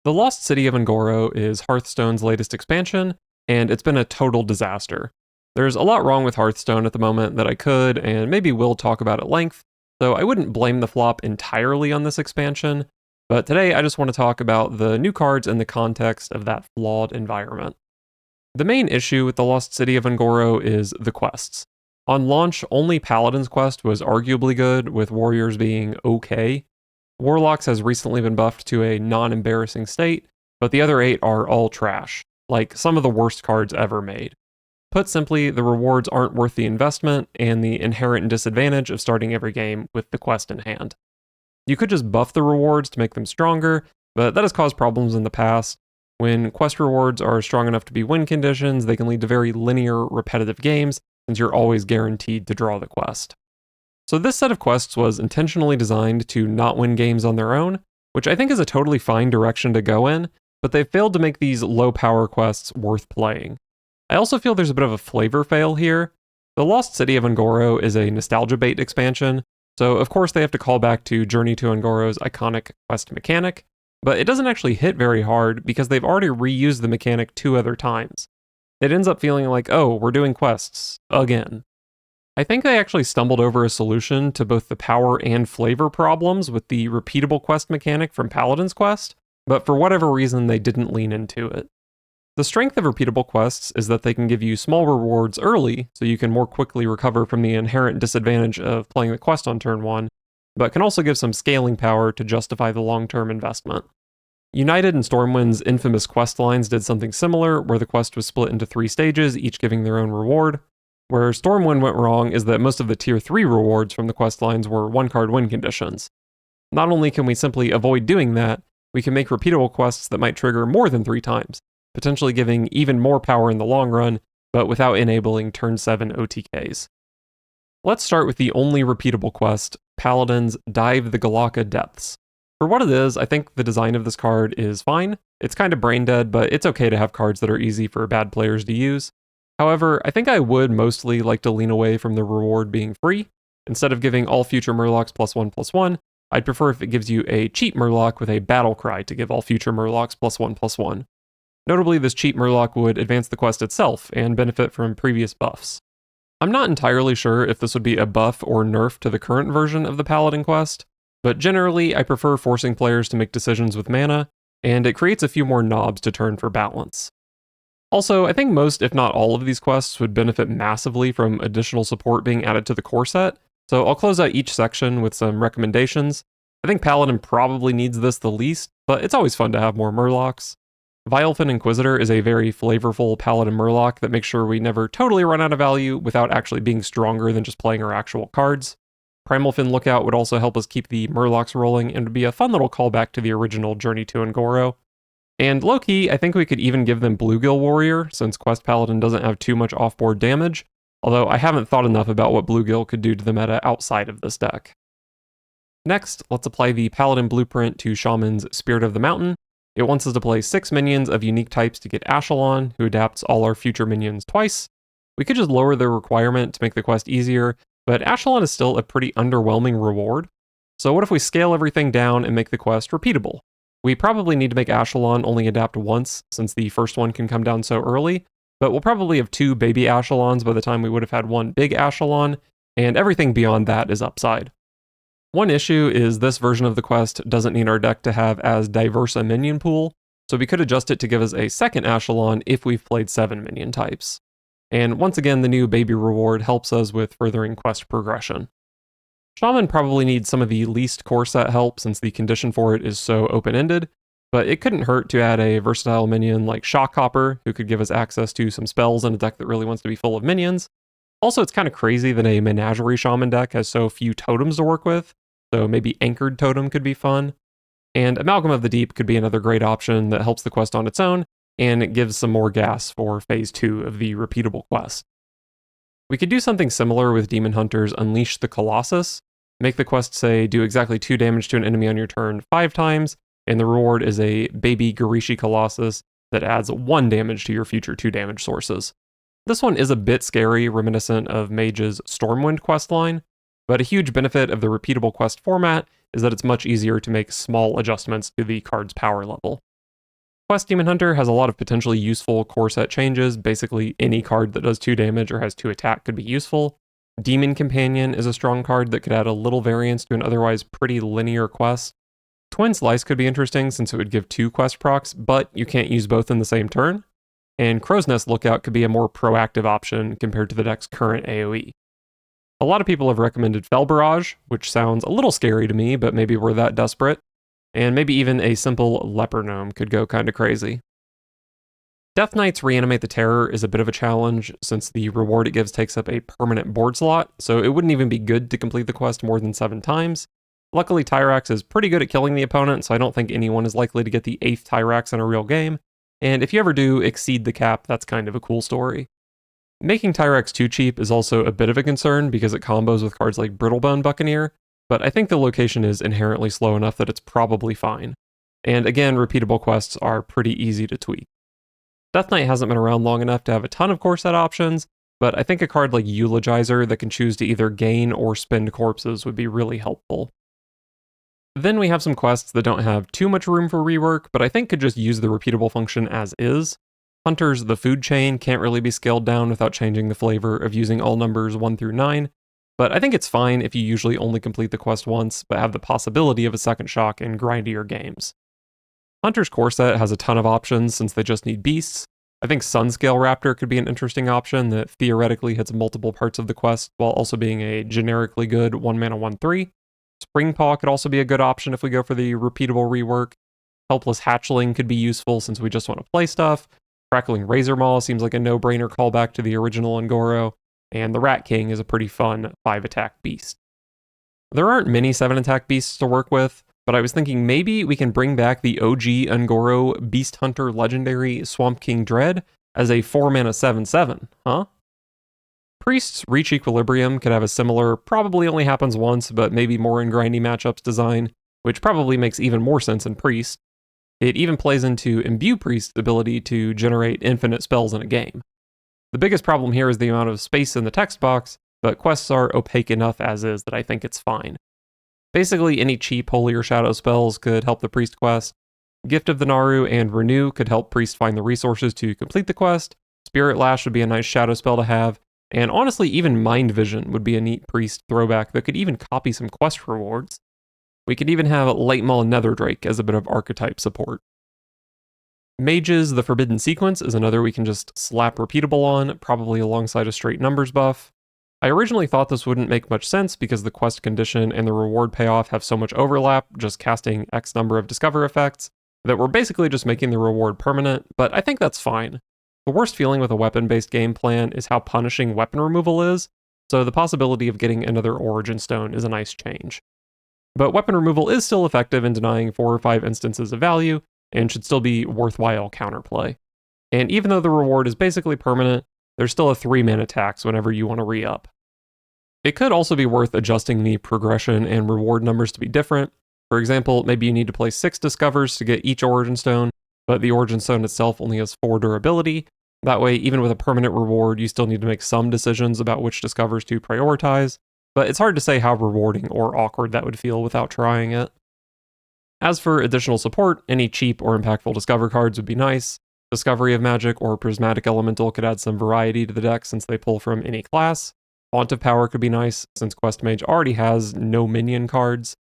The Lost City of Ngoro is Hearthstone's latest expansion, and it's been a total disaster. There's a lot wrong with Hearthstone at the moment that I could and maybe will talk about at length, so I wouldn't blame the flop entirely on this expansion, but today I just want to talk about the new cards in the context of that flawed environment. The main issue with the Lost City of Ngoro is the quests. On launch, only Paladin's quest was arguably good, with Warriors being okay. Warlocks has recently been buffed to a non-embarrassing state, but the other 8 are all trash, like some of the worst cards ever made. Put simply, the rewards aren't worth the investment and the inherent disadvantage of starting every game with the quest in hand. You could just buff the rewards to make them stronger, but that has caused problems in the past. When quest rewards are strong enough to be win conditions, they can lead to very linear, repetitive games, since you're always guaranteed to draw the quest. So this set of quests was intentionally designed to not win games on their own, which I think is a totally fine direction to go in, but they've failed to make these low-power quests worth playing. I also feel there's a bit of a flavor fail here. The Lost City of Ngoro is a nostalgia bait expansion, so of course they have to call back to Journey to Ngoro's iconic quest mechanic, but it doesn't actually hit very hard because they've already reused the mechanic 2 other times. It ends up feeling like, oh, we're doing quests again. I think they actually stumbled over a solution to both the power and flavor problems with the repeatable quest mechanic from Paladin's quest, but for whatever reason they didn't lean into it. The strength of repeatable quests is that they can give you small rewards early, so you can more quickly recover from the inherent disadvantage of playing the quest on turn 1, but can also give some scaling power to justify the long-term investment. United and Stormwind's infamous quest lines did something similar, where the quest was split into 3 stages, each giving their own reward. Where Stormwind went wrong is that most of the tier 3 rewards from the quest lines were 1-card win conditions. Not only can we simply avoid doing that, we can make repeatable quests that might trigger more than 3 times, potentially giving even more power in the long run, but without enabling turn 7 OTKs. Let's start with the only repeatable quest, Paladin's Dive the Galaka Depths. For what it is, I think the design of this card is fine. It's kind of brain dead, but it's okay to have cards that are easy for bad players to use. However, I think I would mostly like to lean away from the reward being free. Instead of giving all future Murlocs +1/+1, I'd prefer if it gives you a cheap Murloc with a battle cry to give all future Murlocs +1/+1. Notably, this cheap Murloc would advance the quest itself and benefit from previous buffs. I'm not entirely sure if this would be a buff or nerf to the current version of the Paladin quest, but generally I prefer forcing players to make decisions with mana, and it creates a few more knobs to turn for balance. Also, I think most, if not all, of these quests would benefit massively from additional support being added to the corset, so I'll close out each section with some recommendations. I think Paladin probably needs this the least, but it's always fun to have more Murlocs. Vilefin Inquisitor is a very flavorful Paladin Murloc that makes sure we never totally run out of value without actually being stronger than just playing our actual cards. Primalfin Lookout would also help us keep the Murlocs rolling and would be a fun little callback to the original Journey to Ngoro. And low-key, I think we could even give them Bluegill Warrior, since Quest Paladin doesn't have too much off-board damage, although I haven't thought enough about what Bluegill could do to the meta outside of this deck. Next, let's apply the Paladin blueprint to Shaman's Spirit of the Mountain. It wants us to play 6 minions of unique types to get Ashelon, who adapts all our future minions twice. We could just lower the requirement to make the quest easier, but Ashelon is still a pretty underwhelming reward. So what if we scale everything down and make the quest repeatable? We probably need to make Ashelon only adapt once, since the first one can come down so early, but we'll probably have 2 baby Ashelons by the time we would have had 1 big Ashelon, and everything beyond that is upside. One issue is this version of the quest doesn't need our deck to have as diverse a minion pool, so we could adjust it to give us a second Ashelon if we've played 7 minion types. And once again, the new baby reward helps us with furthering quest progression. Shaman probably needs some of the least corset help since the condition for it is so open-ended, but it couldn't hurt to add a versatile minion like Shockhopper, who could give us access to some spells in a deck that really wants to be full of minions. Also, it's kind of crazy that a Menagerie Shaman deck has so few totems to work with, so maybe Anchored Totem could be fun. And Amalgam of the Deep could be another great option that helps the quest on its own, and it gives some more gas for Phase 2 of the repeatable quest. We could do something similar with Demon Hunter's Unleash the Colossus. Make the quest say do exactly 2 damage to an enemy on your turn 5 times, and the reward is a baby Garishi Colossus that adds 1 damage to your future 2 damage sources. This one is a bit scary, reminiscent of Mage's Stormwind questline, but a huge benefit of the repeatable quest format is that it's much easier to make small adjustments to the card's power level. Quest Demon Hunter has a lot of potentially useful core set changes. Basically, any card that does 2 damage or has 2 attack could be useful. Demon Companion is a strong card that could add a little variance to an otherwise pretty linear quest. Twin Slice could be interesting since it would give 2 quest procs, but you can't use both in the same turn. And Crow's Nest Lookout could be a more proactive option compared to the deck's current AoE. A lot of people have recommended Fel Barrage, which sounds a little scary to me, but maybe we're that desperate. And maybe even a simple Leper Gnome could go kinda crazy. Death Knight's Reanimate the Terror is a bit of a challenge since the reward it gives takes up a permanent board slot, so it wouldn't even be good to complete the quest more than 7 times. Luckily, Tyrax is pretty good at killing the opponent, so I don't think anyone is likely to get the 8th Tyrax in a real game, and if you ever do exceed the cap, that's kind of a cool story. Making Tyrax too cheap is also a bit of a concern because it combos with cards like Brittlebone Buccaneer, but I think the location is inherently slow enough that it's probably fine. And again, repeatable quests are pretty easy to tweak. Death Knight hasn't been around long enough to have a ton of core set options, but I think a card like Eulogizer that can choose to either gain or spend corpses would be really helpful. Then we have some quests that don't have too much room for rework, but I think could just use the repeatable function as is. Hunter's The Food Chain can't really be scaled down without changing the flavor of using all numbers 1 through 9, but I think it's fine if you usually only complete the quest once, but have the possibility of a second shock in grindier games. Hunter's core set has a ton of options since they just need beasts. I think Sunscale Raptor could be an interesting option that theoretically hits multiple parts of the quest while also being a generically good 1 mana 1/3. Springpaw could also be a good option if we go for the repeatable rework. Helpless Hatchling could be useful since we just want to play stuff. Crackling Razor Maw seems like a no-brainer callback to the original Ungoro, and the Rat King is a pretty fun 5-attack beast. There aren't many 7-attack beasts to work with, but I was thinking maybe we can bring back the OG Ungoro Beast Hunter Legendary Swamp King Dread as a 4-mana 7/7, huh? Priest's Reach Equilibrium could have a similar, probably only happens once, but maybe more in grindy matchups design, which probably makes even more sense in Priest. It even plays into Imbue Priest's ability to generate infinite spells in a game. The biggest problem here is the amount of space in the text box, but quests are opaque enough as is that I think it's fine. Basically, any cheap Holy or Shadow spells could help the Priest quest. Gift of the Naru and Renew could help Priest find the resources to complete the quest. Spirit Lash would be a nice Shadow spell to have. And honestly, even Mind Vision would be a neat Priest throwback that could even copy some quest rewards. We could even have Late Maul Netherdrake as a bit of archetype support. Mages The Forbidden Sequence is another we can just slap repeatable on, probably alongside a straight numbers buff. I originally thought this wouldn't make much sense because the quest condition and the reward payoff have so much overlap, just casting X number of discover effects, that we're basically just making the reward permanent, but I think that's fine. The worst feeling with a weapon-based game plan is how punishing weapon removal is, so the possibility of getting another Origin Stone is a nice change. But weapon removal is still effective in denying 4 or 5 instances of value, and should still be worthwhile counterplay. And even though the reward is basically permanent, there's still a 3-mana tax whenever you want to re-up. It could also be worth adjusting the progression and reward numbers to be different. For example, maybe you need to play 6 Discovers to get each Origin Stone, but the Origin Stone itself only has 4 durability. That way, even with a permanent reward, you still need to make some decisions about which Discovers to prioritize, but it's hard to say how rewarding or awkward that would feel without trying it. As for additional support, any cheap or impactful Discover cards would be nice. Discovery of Magic or Prismatic Elemental could add some variety to the deck since they pull from any class. Font of Power could be nice, since Quest Mage already has no minion cards.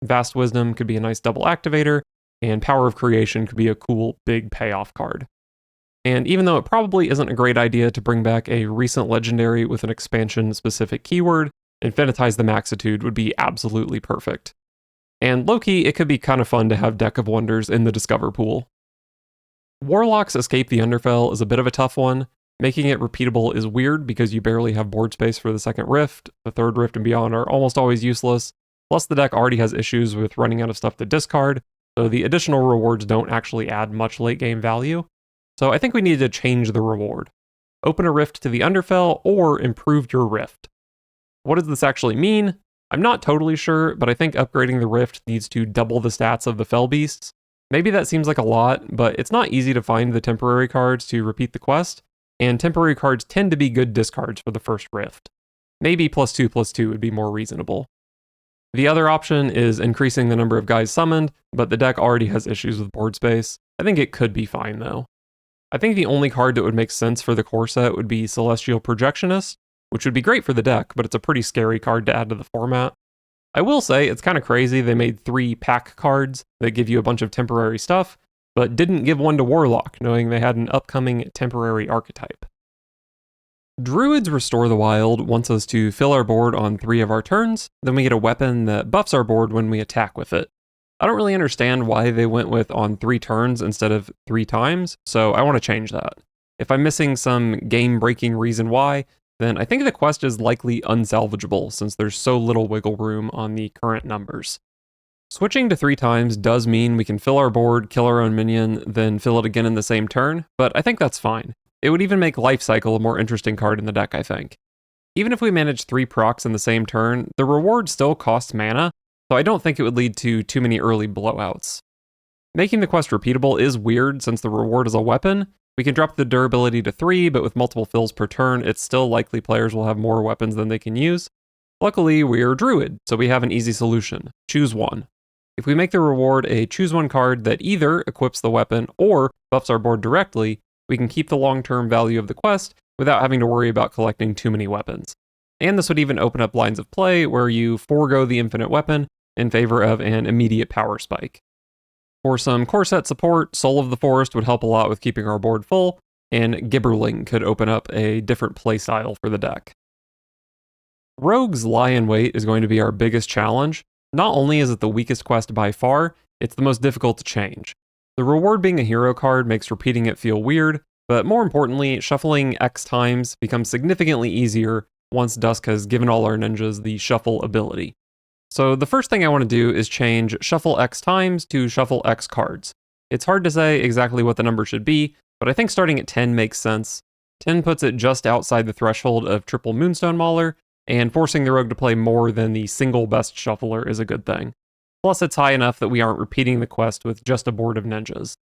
Vast Wisdom could be a nice double activator, and Power of Creation could be a cool big payoff card. And even though it probably isn't a great idea to bring back a recent legendary with an expansion-specific keyword, Infinitize the Maxitude would be absolutely perfect. And low-key, it could be kind of fun to have Deck of Wonders in the Discover pool. Warlock's Escape the Underfell is a bit of a tough one. Making it repeatable is weird because you barely have board space for the second Rift. The third Rift and beyond are almost always useless. Plus the deck already has issues with running out of stuff to discard, so the additional rewards don't actually add much late game value. So I think we need to change the reward. Open a Rift to the Underfell or improve your Rift. What does this actually mean? I'm not totally sure, but I think upgrading the Rift needs to double the stats of the Fell Beasts. Maybe that seems like a lot, but it's not easy to find the temporary cards to repeat the quest, and temporary cards tend to be good discards for the first Rift. Maybe +2/+2 would be more reasonable. The other option is increasing the number of guys summoned, but the deck already has issues with board space. I think it could be fine though. I think the only card that would make sense for the corset would be Celestial Projectionist, which would be great for the deck, but it's a pretty scary card to add to the format. I will say, it's kind of crazy they made 3 pack cards that give you a bunch of temporary stuff, but didn't give one to Warlock, knowing they had an upcoming temporary archetype. Druid's Restore the Wild wants us to fill our board on 3 of our turns, then we get a weapon that buffs our board when we attack with it. I don't really understand why they went with on 3 turns instead of 3 times, so I want to change that. If I'm missing some game-breaking reason why, then I think the quest is likely unsalvageable since there's so little wiggle room on the current numbers. Switching to 3 times does mean we can fill our board, kill our own minion, then fill it again in the same turn, but I think that's fine. It would even make Life Cycle a more interesting card in the deck, I think. Even if we manage 3 procs in the same turn, the reward still costs mana, so I don't think it would lead to too many early blowouts. Making the quest repeatable is weird since the reward is a weapon. We can drop the durability to 3, but with multiple fills per turn, it's still likely players will have more weapons than they can use. Luckily, we're Druid, so we have an easy solution. Choose one. If we make the reward a choose one card that either equips the weapon or buffs our board directly, we can keep the long-term value of the quest without having to worry about collecting too many weapons. And this would even open up lines of play where you forego the infinite weapon in favor of an immediate power spike. For some corset support, Soul of the Forest would help a lot with keeping our board full, and Gibberling could open up a different playstyle for the deck. Rogue's Lie in Wait is going to be our biggest challenge. Not only is it the weakest quest by far, it's the most difficult to change. The reward being a hero card makes repeating it feel weird, but more importantly, shuffling X times becomes significantly easier once Dusk has given all our ninjas the shuffle ability. So the first thing I want to do is change Shuffle X times to Shuffle X cards. It's hard to say exactly what the number should be, but I think starting at 10 makes sense. 10 puts it just outside the threshold of triple Moonstone Mauler, and forcing the rogue to play more than the single best shuffler is a good thing. Plus it's high enough that we aren't repeating the quest with just a board of ninjas.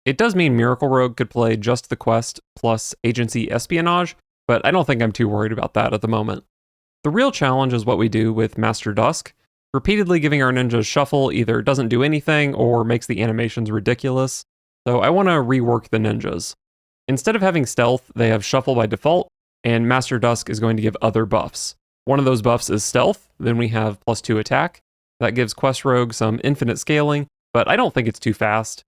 It does mean Miracle Rogue could play just the quest plus Agency Espionage, but I don't think I'm too worried about that at the moment. The real challenge is what we do with Master Dusk. Repeatedly giving our ninjas shuffle either doesn't do anything or makes the animations ridiculous, so I want to rework the ninjas. Instead of having stealth, they have shuffle by default, and Master Dusk is going to give other buffs. One of those buffs is stealth, then we have +2 attack. That gives Quest Rogue some infinite scaling, but I don't think it's too fast.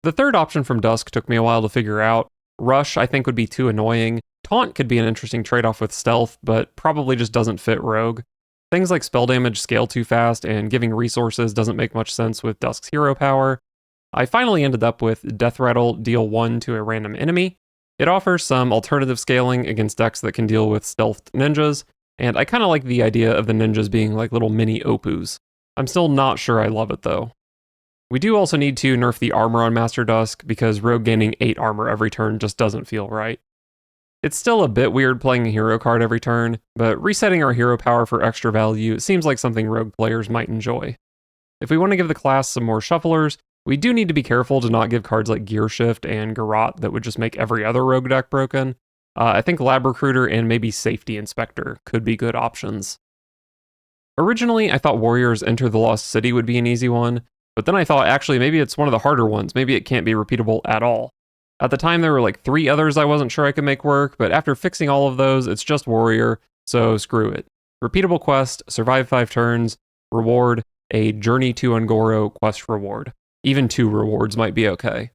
The third option from Dusk took me a while to figure out. Rush I think would be too annoying. Taunt could be an interesting trade-off with stealth, but probably just doesn't fit Rogue. Things like spell damage scale too fast, and giving resources doesn't make much sense with Dusk's hero power. I finally ended up with Death Rattle deal 1 to a random enemy. It offers some alternative scaling against decks that can deal with stealthed ninjas, and I kind of like the idea of the ninjas being like little mini Opus. I'm still not sure I love it though. We do also need to nerf the armor on Master Dusk, because Rogue gaining 8 armor every turn just doesn't feel right. It's still a bit weird playing a hero card every turn, but resetting our hero power for extra value seems like something Rogue players might enjoy. If we want to give the class some more shufflers, we do need to be careful to not give cards like Gear Shift and Garrote that would just make every other Rogue deck broken. I think Lab Recruiter and maybe Safety Inspector could be good options. Originally, I thought Warriors Enter the Lost City would be an easy one, but then I thought actually maybe it's one of the harder ones, maybe it can't be repeatable at all. At the time, there were like 3 others I wasn't sure I could make work, but after fixing all of those, it's just Warrior, so screw it. Repeatable quest, survive 5 turns, reward, a Journey to Ungoro quest reward. Even 2 rewards might be okay.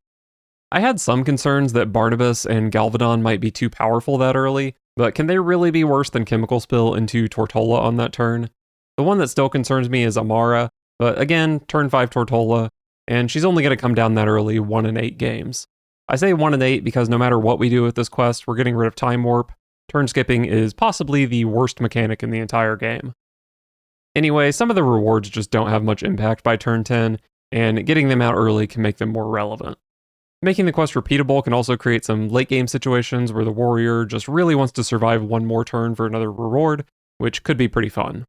I had some concerns that Barnabas and Galvadon might be too powerful that early, but can they really be worse than Chemical Spill into Tortola on that turn? The one that still concerns me is Amara, but again, turn 5 Tortola, and she's only going to come down that early 1 in 8 games. I say 1 in 8 because no matter what we do with this quest, we're getting rid of Time Warp. Turn skipping is possibly the worst mechanic in the entire game. Anyway, some of the rewards just don't have much impact by turn 10, and getting them out early can make them more relevant. Making the quest repeatable can also create some late game situations where the warrior just really wants to survive one more turn for another reward, which could be pretty fun.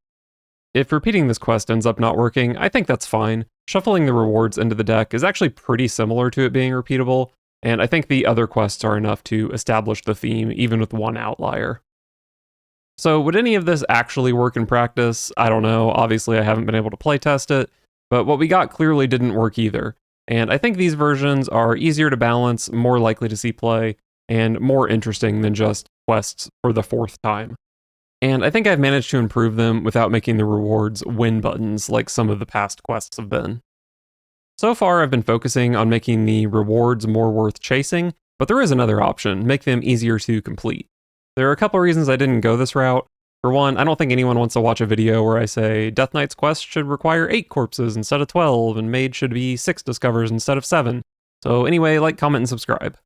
If repeating this quest ends up not working, I think that's fine. Shuffling the rewards into the deck is actually pretty similar to it being repeatable, and I think the other quests are enough to establish the theme even with one outlier. So would any of this actually work in practice? I don't know, obviously I haven't been able to playtest it, but what we got clearly didn't work either. and I think these versions are easier to balance, more likely to see play, and more interesting than just quests for the 4th time. And I think I've managed to improve them without making the rewards win buttons like some of the past quests have been. So far, I've been focusing on making the rewards more worth chasing, but there is another option: make them easier to complete. There are a couple reasons I didn't go this route. For one, I don't think anyone wants to watch a video where I say Death Knight's quest should require 8 corpses instead of 12, and Mage should be 6 discovers instead of 7. So anyway, like, comment, and subscribe.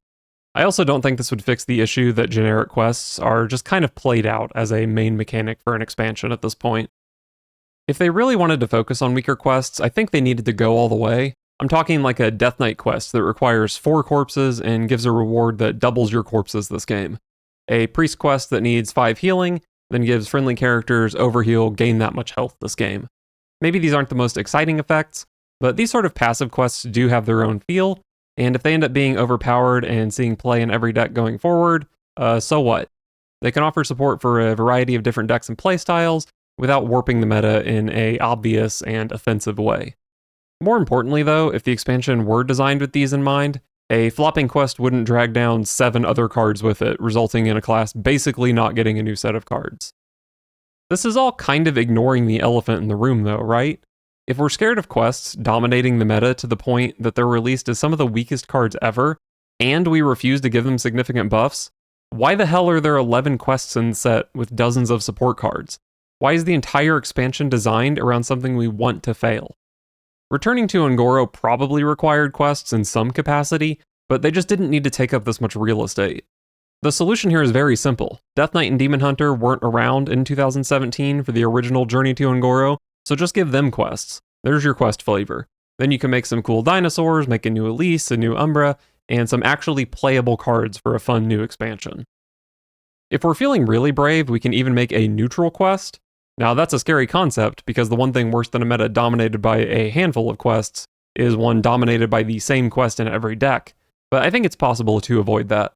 I also don't think this would fix the issue that generic quests are just kind of played out as a main mechanic for an expansion at this point. If they really wanted to focus on weaker quests, I think they needed to go all the way. I'm talking like a Death Knight quest that requires 4 corpses and gives a reward that doubles your corpses this game. A Priest quest that needs 5 healing, then gives friendly characters overheal gain that much health this game. Maybe these aren't the most exciting effects, but these sort of passive quests do have their own feel, and if they end up being overpowered and seeing play in every deck going forward, so what? They can offer support for a variety of different decks and playstyles without warping the meta in a obvious and offensive way. More importantly though, if the expansion were designed with these in mind, a flopping quest wouldn't drag down 7 other cards with it, resulting in a class basically not getting a new set of cards. This is all kind of ignoring the elephant in the room though, right? If we're scared of quests dominating the meta to the point that they're released as some of the weakest cards ever, and we refuse to give them significant buffs, why the hell are there 11 quests in the set with dozens of support cards? Why is the entire expansion designed around something we want to fail? Returning to Un'Goro probably required quests in some capacity, but they just didn't need to take up this much real estate. The solution here is very simple. Death Knight and Demon Hunter weren't around in 2017 for the original Journey to Un'Goro, so just give them quests. There's your quest flavor. Then you can make some cool dinosaurs, make a new Elise, a new Umbra, and some actually playable cards for a fun new expansion. If we're feeling really brave, we can even make a neutral quest. Now that's a scary concept, because the one thing worse than a meta dominated by a handful of quests is one dominated by the same quest in every deck, but I think it's possible to avoid that.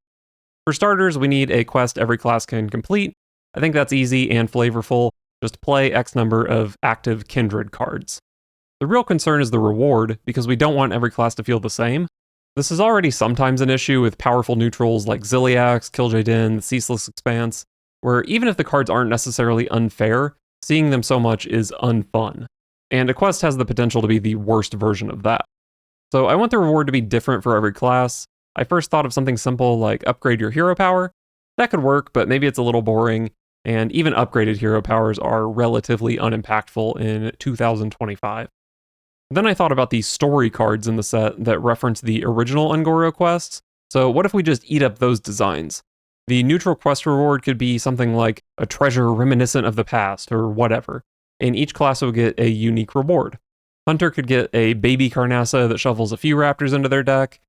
For starters, we need a quest every class can complete. I think that's easy and flavorful. Just play X number of active Kindred cards. The real concern is the reward, because we don't want every class to feel the same. This is already sometimes an issue with powerful neutrals like Ziliax, Killjoy Din, the Ceaseless Expanse, where even if the cards aren't necessarily unfair, seeing them so much is unfun. And a quest has the potential to be the worst version of that. So I want the reward to be different for every class. I first thought of something simple like upgrade your hero power. That could work, but maybe it's a little boring, and even upgraded hero powers are relatively unimpactful in 2025. Then I thought about the story cards in the set that reference the original Un'Goro quests. So what if we just eat up those designs? The neutral quest reward could be something like a treasure reminiscent of the past or whatever, and each class would get a unique reward. Hunter could get a baby Carnassa that shuffles a few raptors into their deck.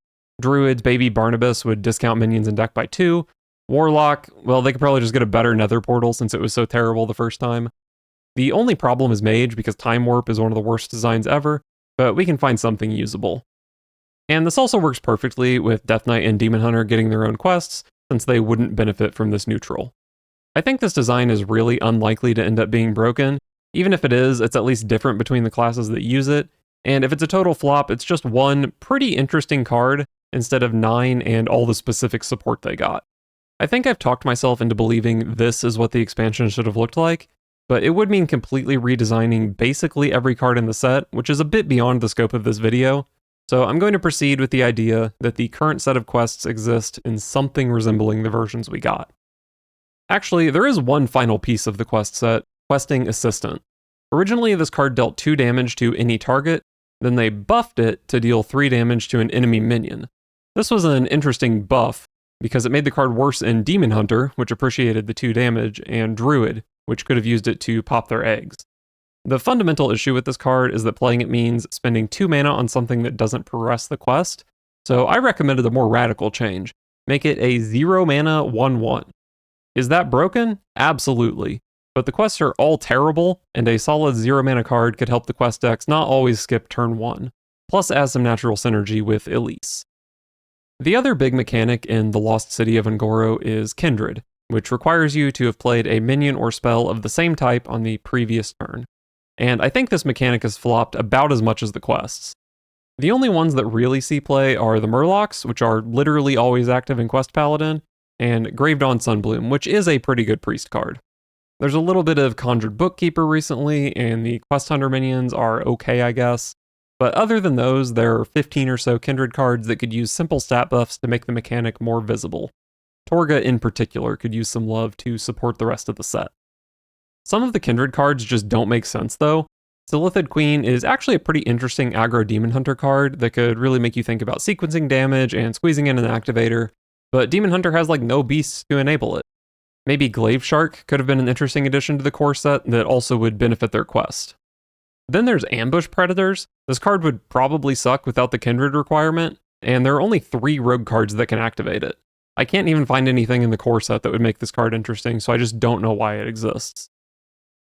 Druid's baby Barnabas would discount minions in deck by 2. Warlock, well, they could probably just get a better nether portal since it was so terrible the first time. The only problem is Mage, because Time Warp is one of the worst designs ever, but we can find something usable. And this also works perfectly with Death Knight and Demon Hunter getting their own quests, since they wouldn't benefit from this neutral. I think this design is really unlikely to end up being broken. Even if it is, it's at least different between the classes that use it, and if it's a total flop, it's just one pretty interesting card instead of 9 and all the specific support they got. I think I've talked myself into believing this is what the expansion should have looked like, but it would mean completely redesigning basically every card in the set, which is a bit beyond the scope of this video. So I'm going to proceed with the idea that the current set of quests exist in something resembling the versions we got. Actually, there is one final piece of the quest set, Questing Assistant. Originally, this card dealt 2 damage to any target, then they buffed it to deal 3 damage to an enemy minion. This was an interesting buff, because it made the card worse in Demon Hunter, which appreciated the 2 damage, and Druid, which could have used it to pop their eggs. The fundamental issue with this card is that playing it means spending 2 mana on something that doesn't progress the quest, so I recommended a more radical change. Make it a 0 mana 1/1. Is that broken? Absolutely. But the quests are all terrible, and a solid 0 mana card could help the quest decks not always skip turn 1, plus add some natural synergy with Elise. The other big mechanic in the Lost City of Un'Goro is Kindred, which requires you to have played a minion or spell of the same type on the previous turn. And I think this mechanic has flopped about as much as the quests. The only ones that really see play are the Murlocs, which are literally always active in Quest Paladin, and Grave Dawn Sunbloom, which is a pretty good priest card. There's a little bit of Conjured Bookkeeper recently, and the Quest Hunter minions are okay, I guess. But other than those, there are 15 or so Kindred cards that could use simple stat buffs to make the mechanic more visible. Torga in particular could use some love to support the rest of the set. Some of the Kindred cards just don't make sense though. Silithid Queen is actually a pretty interesting aggro Demon Hunter card that could really make you think about sequencing damage and squeezing in an activator, but Demon Hunter has like no beasts to enable it. Maybe Glaive Shark could have been an interesting addition to the core set that also would benefit their quest. Then there's Ambush Predators. This card would probably suck without the Kindred requirement, and there are only 3 rogue cards that can activate it. I can't even find anything in the core set that would make this card interesting, so I just don't know why it exists.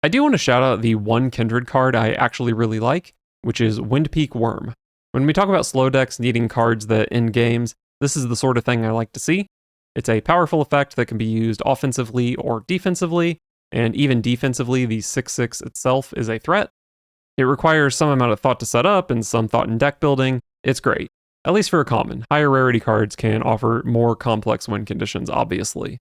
I do want to shout out the one Kindred card I actually really like, which is Windpeak Worm. When we talk about slow decks needing cards that end games, this is the sort of thing I like to see. It's a powerful effect that can be used offensively or defensively, and even defensively, the 6/6 itself is a threat. It requires some amount of thought to set up and some thought in deck building. It's great. At least for a common. Higher rarity cards can offer more complex win conditions, obviously.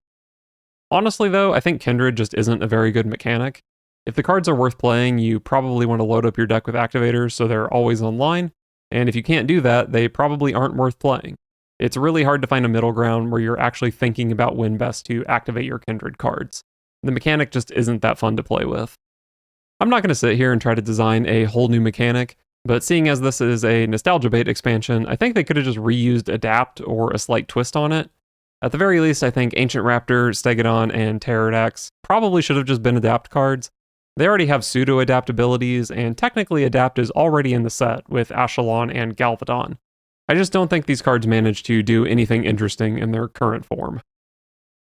Honestly though, I think Kindred just isn't a very good mechanic. If the cards are worth playing, you probably want to load up your deck with activators so they're always online, and if you can't do that, they probably aren't worth playing. It's really hard to find a middle ground where you're actually thinking about when best to activate your Kindred cards. The mechanic just isn't that fun to play with. I'm not going to sit here and try to design a whole new mechanic, but seeing as this is a Nostalgia Bait expansion, I think they could have just reused Adapt or a slight twist on it. At the very least, I think Ancient Raptor, Stegodon, and Pterodax probably should have just been Adapt cards. They already have pseudo-adapt abilities, and technically Adapt is already in the set with Ashelon and Galvadon. I just don't think these cards manage to do anything interesting in their current form.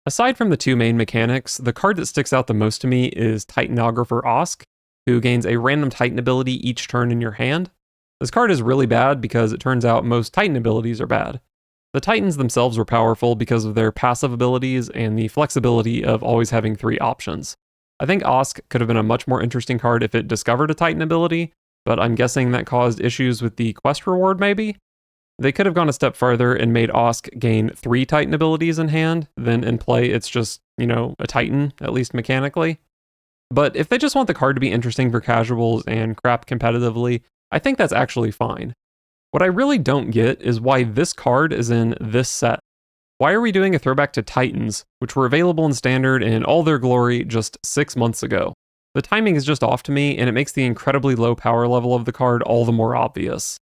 Aside from the 2 main mechanics, the card that sticks out the most to me is Titanographer Osk, who gains a random Titan ability each turn in your hand. This card is really bad because it turns out most Titan abilities are bad. The Titans themselves were powerful because of their passive abilities and the flexibility of always having 3 options. I think Osk could have been a much more interesting card if it discovered a Titan ability, but I'm guessing that caused issues with the quest reward maybe? They could have gone a step further and made Osk gain 3 Titan abilities in hand, then in play it's just, a Titan, at least mechanically. But if they just want the card to be interesting for casuals and crap competitively, I think that's actually fine. What I really don't get is why this card is in this set. Why are we doing a throwback to Titans, which were available in Standard in all their glory just 6 months ago? The timing is just off to me, and it makes the incredibly low power level of the card all the more obvious.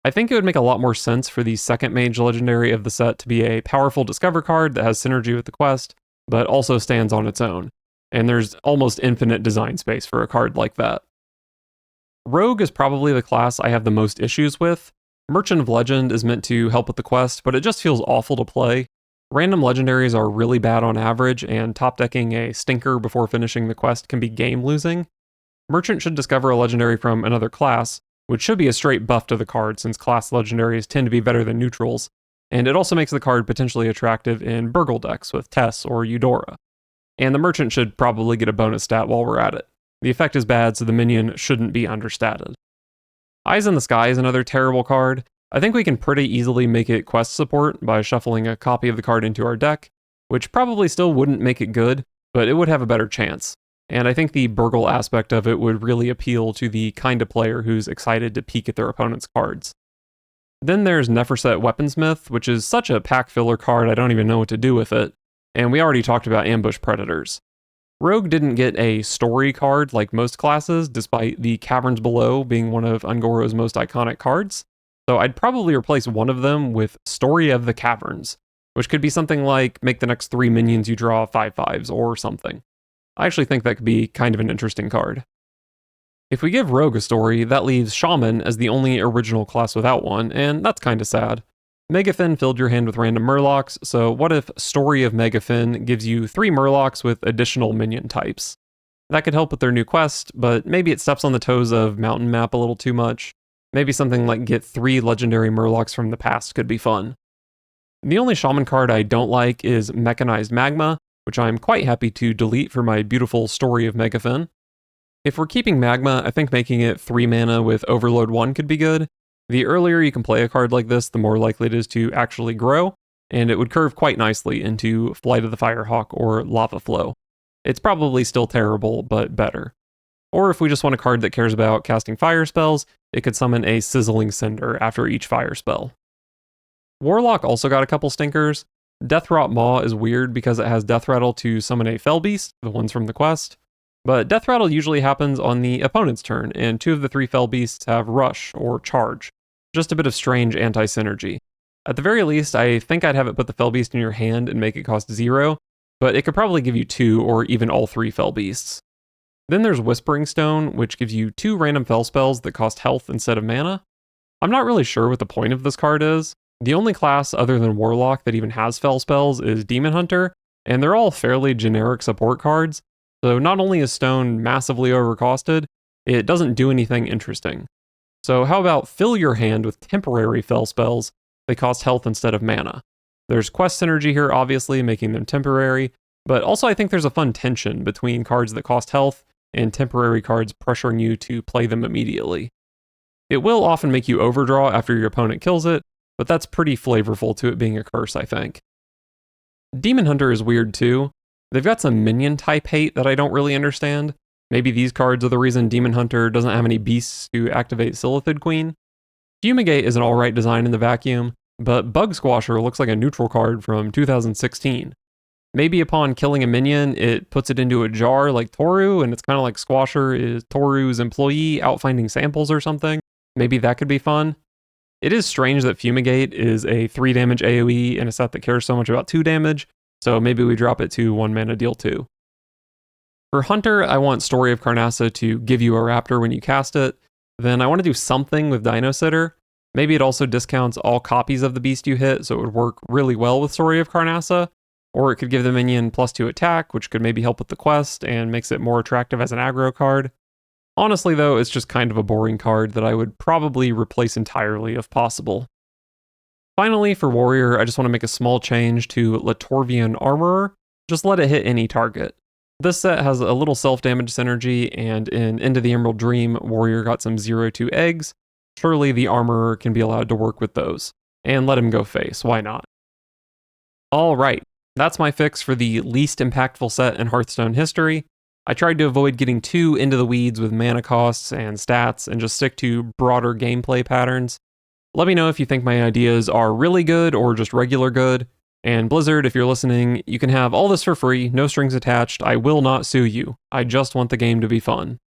I think it would make a lot more sense for the second Mage Legendary of the set to be a powerful Discover card that has synergy with the quest, but also stands on its own, and there's almost infinite design space for a card like that. Rogue is probably the class I have the most issues with. Merchant of Legend is meant to help with the quest, but it just feels awful to play. Random legendaries are really bad on average, and top decking a stinker before finishing the quest can be game losing. Merchant should discover a legendary from another class, which should be a straight buff to the card since class legendaries tend to be better than neutrals, and it also makes the card potentially attractive in Burgle decks with Tess or Eudora. And the Merchant should probably get a bonus stat while we're at it. The effect is bad, so the minion shouldn't be understated. Eyes in the Sky is another terrible card. I think we can pretty easily make it quest support by shuffling a copy of the card into our deck, which probably still wouldn't make it good, but it would have a better chance. And I think the Burgle aspect of it would really appeal to the kind of player who's excited to peek at their opponent's cards. Then there's Neferset Weaponsmith, which is such a pack filler card I don't even know what to do with it, and we already talked about Ambush Predators. Rogue didn't get a story card like most classes, despite the Caverns Below being one of Ungoro's most iconic cards, so I'd probably replace one of them with Story of the Caverns, which could be something like make the next 3 minions you draw 5/5s or something. I actually think that could be kind of an interesting card. If we give Rogue a story, that leaves Shaman as the only original class without one, and that's kinda sad. Megafin filled your hand with random Murlocs, so what if Story of Megafin gives you 3 Murlocs with additional minion types? That could help with their new quest, but maybe it steps on the toes of Mountain Map a little too much. Maybe something like get 3 legendary Murlocs from the past could be fun. The only Shaman card I don't like is Mechanized Magma, which I'm quite happy to delete for my beautiful Story of Megafin. If we're keeping Magma, I think making it 3 mana with Overload 1 could be good. The earlier you can play a card like this, the more likely it is to actually grow, and it would curve quite nicely into Flight of the Firehawk or Lava Flow. It's probably still terrible, but better. Or if we just want a card that cares about casting fire spells, it could summon a Sizzling Cinder after each fire spell. Warlock also got a couple stinkers. Deathrot Maw is weird because it has Death Rattle to summon a Fell Beast, the ones from the quest. But Death Rattle usually happens on the opponent's turn, and 2 of the 3 Fell Beasts have Rush or Charge. Just a bit of strange anti-synergy. At the very least, I think I'd have it put the Fell Beast in your hand and make it cost 0, but it could probably give you 2 or even all 3 Fell Beasts. Then there's Whispering Stone, which gives you 2 random Fell spells that cost health instead of mana. I'm not really sure what the point of this card is. The only class other than Warlock that even has Fell spells is Demon Hunter, and they're all fairly generic support cards, so not only is Stone massively overcosted, it doesn't do anything interesting. So how about fill your hand with temporary Fell spells that cost health instead of mana? There's quest synergy here, obviously, making them temporary, but also I think there's a fun tension between cards that cost health and temporary cards pressuring you to play them immediately. It will often make you overdraw after your opponent kills it, but that's pretty flavorful to it being a curse, I think. Demon Hunter is weird too. They've got some minion type hate that I don't really understand. Maybe these cards are the reason Demon Hunter doesn't have any beasts to activate Silithid Queen. Fumigate is an alright design in the vacuum, but Bug Squasher looks like a neutral card from 2016. Maybe upon killing a minion, it puts it into a jar like Toru, and it's kind of like Squasher is Toru's employee out finding samples or something. Maybe that could be fun. It is strange that Fumigate is a 3 damage AoE in a set that cares so much about 2 damage, so maybe we drop it to 1 mana deal 2. For Hunter, I want Story of Karnassa to give you a raptor when you cast it. Then I want to do something with Dino Sitter. Maybe it also discounts all copies of the beast you hit, so it would work really well with Story of Karnassa. Or it could give the minion +2 attack, which could maybe help with the quest and makes it more attractive as an aggro card. Honestly though, it's just kind of a boring card that I would probably replace entirely if possible. Finally, for Warrior, I just want to make a small change to Latorvian Armorer. Just let it hit any target. This set has a little self-damage synergy, and in Into the Emerald Dream, Warrior got some 0/2 eggs. Surely the Armorer can be allowed to work with those. And let him go face, why not? Alright, that's my fix for the least impactful set in Hearthstone history. I tried to avoid getting too into the weeds with mana costs and stats and just stick to broader gameplay patterns. Let me know if you think my ideas are really good or just regular good. And Blizzard, if you're listening, you can have all this for free, no strings attached. I will not sue you. I just want the game to be fun.